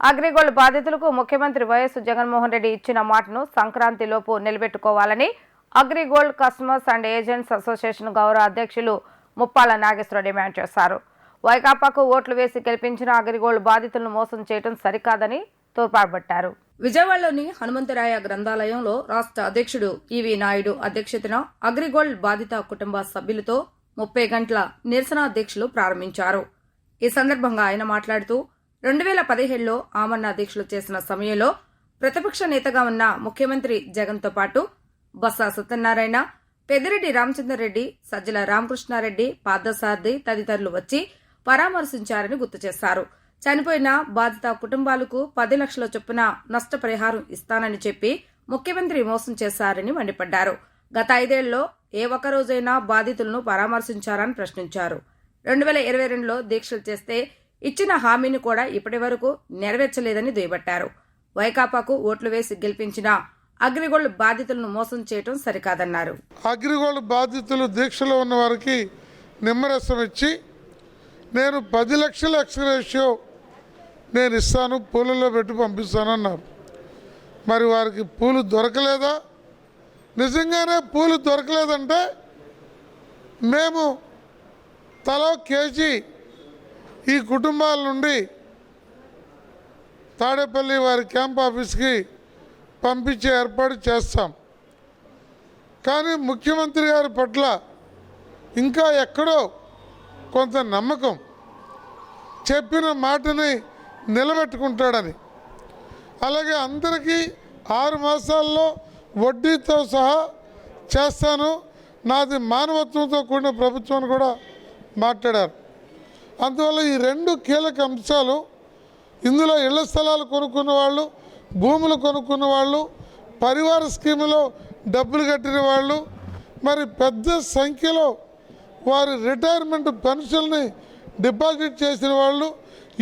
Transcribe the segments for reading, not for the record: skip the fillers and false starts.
అగ్రిగోల్డ్ బాధితులకు ముఖ్యమంత్రి వైఎస్ జగన్మోహన్ రెడ్డి ఇచ్చిన మాటను సంక్రాంతిలోపు నిలబెట్టుకోవాలని Agrigold customers and agents association గౌరవ అధ్యక్షులు ముప్పాల నాగేశ్వరరావు డిమాండ్ చేశారు. వైకాపాకు ఓట్లు వేసి గెలిపించిన అగ్రిగోల్డ్ బాధితులను మోసం చేయడం సరికాదని తోడ్పాటుపట్టారు. విజయవాడలోని హనుమంతరాయ గ్రంథాలయంలో రాష్ట్ర అధ్యక్షుడు ఈవీ నాయుడు అధ్యక్షతన అగ్రిగోల్డ్ బాధిత కుటుంబ సభ్యులతో 30 గంటల నిరసన దీక్షలు ప్రారంభించారు. ఈ సందర్భంగా ఆయన మాట్లాడుతూ 2017లో ఆమరణ దీక్షలు చేసిన సమయంలో ప్రతిపక్ష నేతగా ఉన్న ముఖ్యమంత్రి జగన్తో పాటు బొత్స సత్యనారాయణ, పెద్దిరెడ్డి రామచంద్రరెడ్డి, సజ్జల రామకృష్ణారెడ్డి, పార్థసారథి తదితరులు వచ్చి పరామర్శించారని గుర్తు చేశారు. చనిపోయిన బాధిత కుటుంబాలకు 10 లక్షల చొప్పున నష్టపరిహారం ఇస్తానని చెప్పి ముఖ్యమంత్రి మోసం చేశారని మండిపడ్డారు. గత 5 ఏళ్లలో ఏ ఒక్కరోజైనా బాధితులను పరామర్శించారని ప్రశ్నించారు. 2022లో దీక్షలు చేస్తే ఇచ్చిన హామీని కూడా ఇప్పటి వరకు నెరవేర్చలేదని దుయ్యబట్టారు. వైకాపాకు ఓట్లు వేసి గెలిపించిన అగ్రిగోల్డ్ బాధితులను మోసం చేయడం సరికాదన్నారు. అగ్రిగోల్డ్ బాధితులు దీక్షలో ఉన్న వారికి నిమ్మరసం ఇచ్చి నేను 10 లక్షల ఎక్స్‌గ్రేషియో నేను ఇస్తాను, పూలలో పెట్టి పంపిస్తానన్నారు. మరి వారికి పూలు దొరకలేదా? నిజంగానే పూలు దొరకలేదంటే మేము తలో కేజీ ఈ కుటుంబాల నుండి తాడేపల్లి వారి క్యాంప్ ఆఫీస్కి పంపించే ఏర్పాటు చేస్తాం. కానీ ముఖ్యమంత్రి గారి పట్ల ఇంకా ఎక్కడో కొంత నమ్మకం, చెప్పిన మాటని నిలబెట్టుకుంటాడని. అలాగే అందరికీ 6 మాసాల్లో వడ్డీతో సహా చేస్తాను, నాది మానవత్వంతో కూడిన ప్రభుత్వం కూడా మాట్లాడారు. అందువల్ల ఈ 2 కీలక అంశాలు, ఇందులో ఇళ్ల స్థలాలు కొనుక్కున్న వాళ్ళు, భూములు కొనుక్కున్న వాళ్ళు, పరివార స్కీములో డబ్బులు కట్టిన వాళ్ళు, మరి పెద్ద సంఖ్యలో వారి రిటైర్మెంట్ పెన్షన్ని డిపాజిట్ చేసిన వాళ్ళు,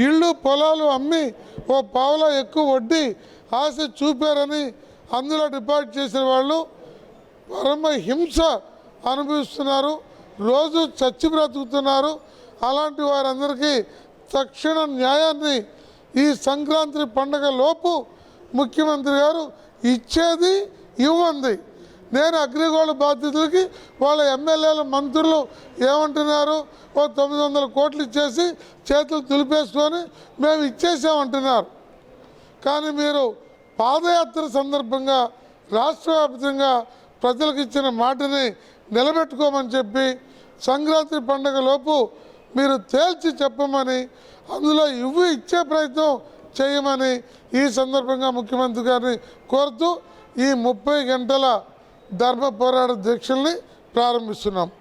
ఇళ్ళు పొలాలు అమ్మి ఓ పావులా ఎక్కువ వడ్డీ ఆశ చూపారని అందులో డిపాజిట్ చేసిన వాళ్ళు పరమ హింస అనుభవిస్తున్నారు, రోజు చచ్చి బ్రతుకుతున్నారు. అలాంటి వారందరికీ తక్షణ న్యాయాన్ని ఈ సంక్రాంతి పండుగ లోపు ముఖ్యమంత్రి గారు ఇచ్చేది ఇవ్వండి. నేను అగ్రిగోల్డ్ బాధితులకి వాళ్ళ ఎమ్మెల్యేలు మంత్రులు ఏమంటున్నారు, ఓ 900 కోట్లు ఇచ్చేసి చేతులు దులిపేసుకొని మేము ఇచ్చేసామంటున్నారు. కానీ మీరు పాదయాత్ర సందర్భంగా రాష్ట్ర వ్యాప్తంగా ప్రజలకు ఇచ్చిన మాటని నిలబెట్టుకోమని చెప్పి సంక్రాంతి పండుగ లోపు మీరు తేల్చి చెప్పమని, అందులో ఇచ్చే ప్రయత్నం చేయమని ఈ సందర్భంగా ముఖ్యమంత్రి గారిని కోరుతూ ఈ 30 గంటల ధర్మ పోరాట దీక్షల్ని ప్రారంభిస్తున్నాం.